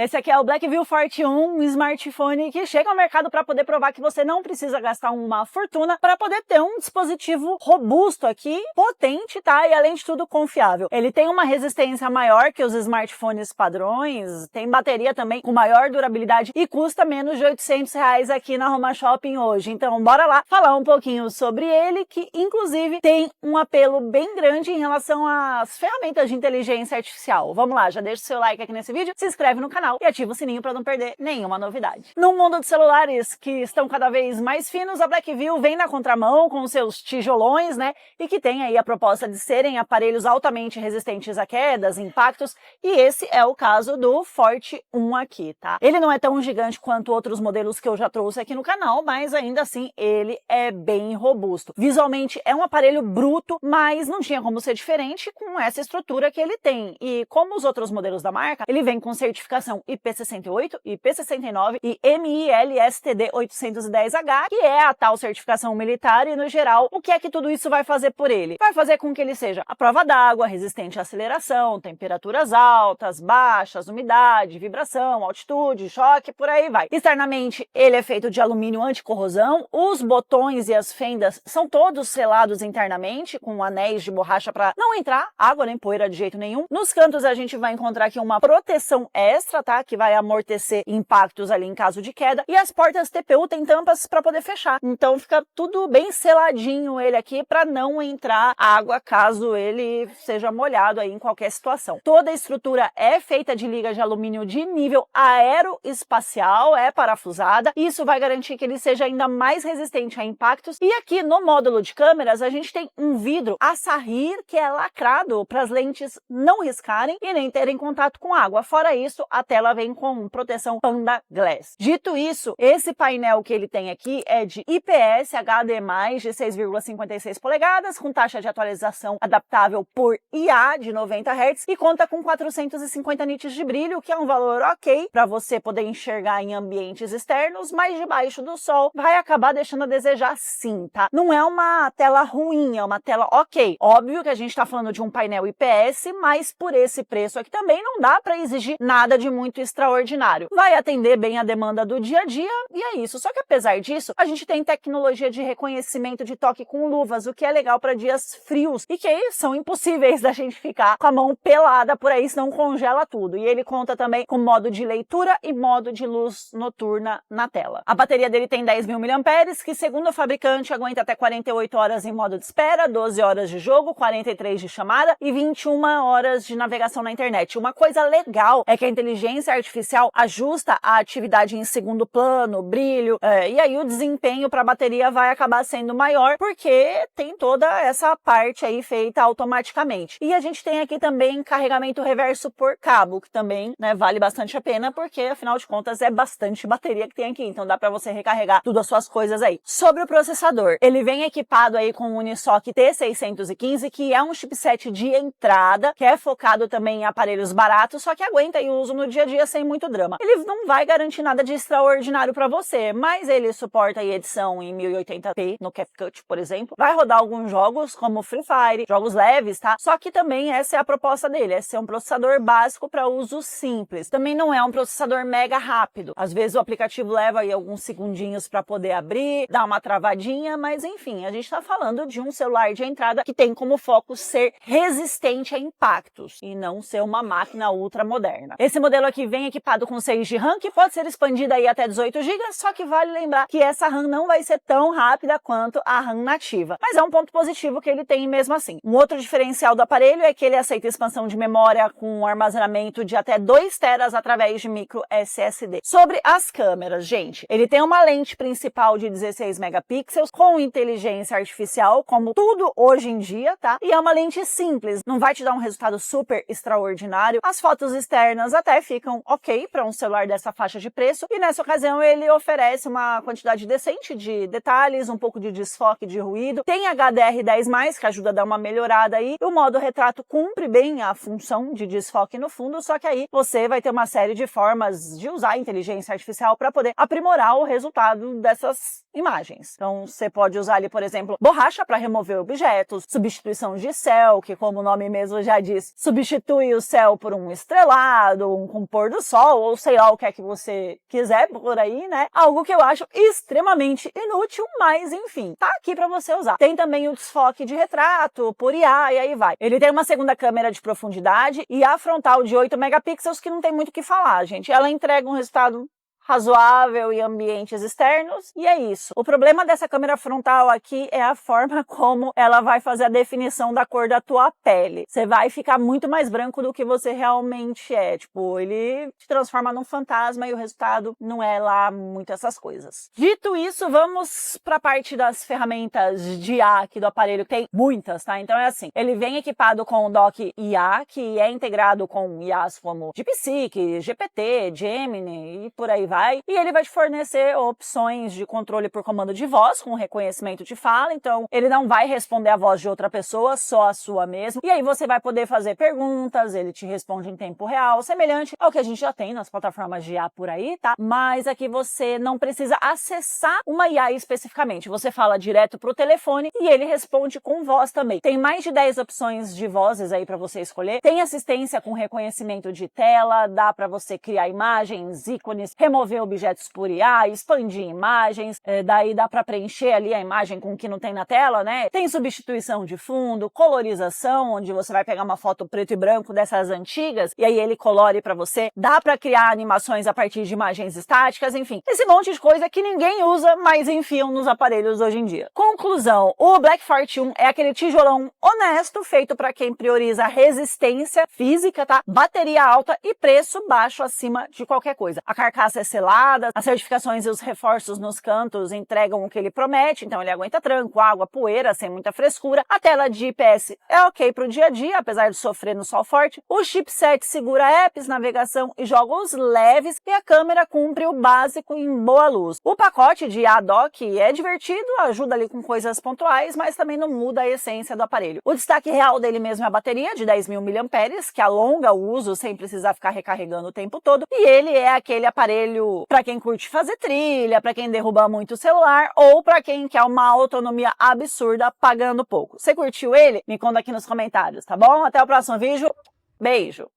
Esse aqui é o Blackview Forte 1, um smartphone que chega ao mercado para poder provar que você não precisa gastar uma fortuna para poder ter um dispositivo robusto aqui, potente, tá? E além de tudo confiável. Ele tem uma resistência maior que os smartphones padrões, tem bateria também com maior durabilidade e custa menos de R$800 aqui na Homa Shopping hoje. Então bora lá falar um pouquinho sobre ele, que inclusive tem um apelo bem grande em relação às ferramentas de inteligência artificial. Vamos lá, já deixa o seu like aqui nesse vídeo, se inscreve no canal e ativa o sininho para não perder nenhuma novidade. No mundo de celulares que estão cada vez mais finos, a Blackview vem na contramão com seus tijolões, né? E que tem aí a proposta de serem aparelhos altamente resistentes a quedas, impactos, e esse é o caso do Forte 1 aqui, tá? Ele não é tão gigante quanto outros modelos que eu já trouxe aqui no canal, mas ainda assim ele é bem robusto. Visualmente é um aparelho bruto, mas não tinha como ser diferente com essa estrutura que ele tem. E como os outros modelos da marca, ele vem com certificação IP68, IP69 e MIL-STD 810H, que é a tal certificação militar, e no geral, o que é que tudo isso vai fazer por ele? Vai fazer com que ele seja à prova d'água, resistente à aceleração, temperaturas altas, baixas, umidade, vibração, altitude, choque, por aí vai. Externamente, ele é feito de alumínio anticorrosão, os botões e as fendas são todos selados internamente, com anéis de borracha para não entrar água nem poeira de jeito nenhum. Nos cantos a gente vai encontrar aqui uma proteção extra, tá? Que vai amortecer impactos ali em caso de queda. E as portas TPU tem tampas para poder fechar. Então fica tudo bem seladinho ele aqui para não entrar água caso ele seja molhado aí em qualquer situação. Toda a estrutura é feita de liga de alumínio de nível aeroespacial, é parafusada. Isso vai garantir que ele seja ainda mais resistente a impactos. E aqui no módulo de câmeras a gente tem um vidro Acerrit que é lacrado para as lentes não riscarem e nem terem contato com água. Fora isso, a tela vem com proteção Panda Glass. Dito isso, esse painel que ele tem aqui é de IPS HD+, de 6,56 polegadas, com taxa de atualização adaptável por IA de 90 Hz e conta com 450 nits de brilho, que é um valor ok para você poder enxergar em ambientes externos, mas debaixo do sol vai acabar deixando a desejar sim, tá? Não é uma tela ruim, é uma tela ok. Óbvio que a gente está falando de um painel IPS, mas por esse preço aqui também não dá para exigir nada de muito extraordinário. Vai atender bem a demanda do dia a dia e é isso. Só que apesar disso, a gente tem tecnologia de reconhecimento de toque com luvas, o que é legal para dias frios e que são impossíveis da gente ficar com a mão pelada por aí, senão congela tudo. E ele conta também com modo de leitura e modo de luz noturna na tela. A bateria dele tem 10.000 mAh, que segundo o fabricante aguenta até 48 horas em modo de espera, 12 horas de jogo, 43 de chamada e 21 horas de navegação na internet. Uma coisa legal é que a inteligência artificial ajusta a atividade em segundo plano, brilho, e aí o desempenho para a bateria vai acabar sendo maior, porque tem toda essa parte aí feita automaticamente. E a gente tem aqui também carregamento reverso por cabo, que também, né, vale bastante a pena, porque afinal de contas é bastante bateria que tem aqui, então dá para você recarregar tudo as suas coisas aí. Sobre o processador, ele vem equipado aí com o Unisoc T615, que é um chipset de entrada, que é focado também em aparelhos baratos, só que aguenta aí o uso no dia a dia sem muito drama. Ele não vai garantir nada de extraordinário para você, mas ele suporta aí edição em 1080p no CapCut, por exemplo. Vai rodar alguns jogos como Free Fire, jogos leves, tá? Só que também essa é a proposta dele, é ser um processador básico para uso simples. Também não é um processador mega rápido. Às vezes o aplicativo leva aí alguns segundinhos para poder abrir, dar uma travadinha, mas enfim, a gente está falando de um celular de entrada que tem como foco ser resistente a impactos e não ser uma máquina ultra moderna. Esse modelo aqui vem equipado com 6 de RAM, que pode ser expandida aí até 18 GB, só que vale lembrar que essa RAM não vai ser tão rápida quanto a RAM nativa, mas é um ponto positivo que ele tem mesmo assim. Um outro diferencial do aparelho é que ele aceita expansão de memória com armazenamento de até 2 teras através de micro SSD. Sobre as câmeras, gente, ele tem uma lente principal de 16 megapixels com inteligência artificial, como tudo hoje em dia, tá? E é uma lente simples, não vai te dar um resultado super extraordinário. As fotos externas até ficam ok para um celular dessa faixa de preço, e nessa ocasião ele oferece uma quantidade decente de detalhes, um pouco de desfoque de ruído. Tem HDR10+, que ajuda a dar uma melhorada aí. O modo retrato cumpre bem a função de desfoque no fundo, só que aí você vai ter uma série de formas de usar a inteligência artificial para poder aprimorar o resultado dessas imagens. Então você pode usar ali, por exemplo, borracha para remover objetos, substituição de céu, que como o nome mesmo já diz, substitui o céu por um estrelado, com pôr do sol, ou sei lá o que é que você quiser por aí, né? Algo que eu acho extremamente inútil, mas enfim, tá aqui para você usar. Tem também o desfoque de retrato por IA e aí vai. Ele tem uma segunda câmera de profundidade e a frontal de 8 megapixels que não tem muito o que falar, gente. Ela entrega um resultado razoável em ambientes externos, e é isso. O problema dessa câmera frontal aqui é a forma como ela vai fazer a definição da cor da tua pele. Você vai ficar muito mais branco do que você realmente é. Tipo, ele te transforma num fantasma e o resultado não é lá muito essas coisas. Dito isso, vamos para a parte das ferramentas de IA aqui do aparelho. Tem muitas, tá? Então é assim, ele vem equipado com o dock IA, que é integrado com IAs como DeepSeek, GPT, Gemini e por aí vai. E ele vai te fornecer opções de controle por comando de voz, com reconhecimento de fala, então ele não vai responder a voz de outra pessoa, só a sua mesmo. E aí você vai poder fazer perguntas, ele te responde em tempo real, semelhante ao que a gente já tem nas plataformas de IA por aí, tá? Mas aqui você não precisa acessar uma IA especificamente, você fala direto pro telefone e ele responde com voz também. Tem mais de 10 opções de vozes aí para você escolher, tem assistência com reconhecimento de tela, dá para você criar imagens, ícones, remover objetos por IA, expandir imagens, daí dá para preencher ali a imagem com o que não tem na tela, né? Tem substituição de fundo, colorização, onde você vai pegar uma foto preto e branco dessas antigas e aí ele colore para você. Dá para criar animações a partir de imagens estáticas, enfim. Esse monte de coisa que ninguém usa, mas enfiam nos aparelhos hoje em dia. Conclusão, o Black Fortune é aquele tijolão honesto, feito para quem prioriza resistência física, tá? Bateria alta e preço baixo acima de qualquer coisa. A carcaça é selada, as certificações e os reforços nos cantos entregam o que ele promete, então ele aguenta tranco, água, poeira, sem muita frescura. A tela de IPS é ok para o dia a dia, apesar de sofrer no sol forte. O chipset segura apps, navegação e jogos leves, e a câmera cumpre o básico em boa luz. O pacote de ADOC é divertido, ajuda ali com coisas pontuais, mas também não muda a essência do aparelho. O destaque real dele mesmo é a bateria de 10.000 mAh, que alonga o uso sem precisar ficar recarregando o tempo todo, e ele é aquele aparelho para quem curte fazer trilha, para quem derruba muito o celular ou para quem quer uma autonomia absurda pagando pouco. Você curtiu ele? Me conta aqui nos comentários, tá bom? Até o próximo vídeo. Beijo.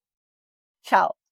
Tchau.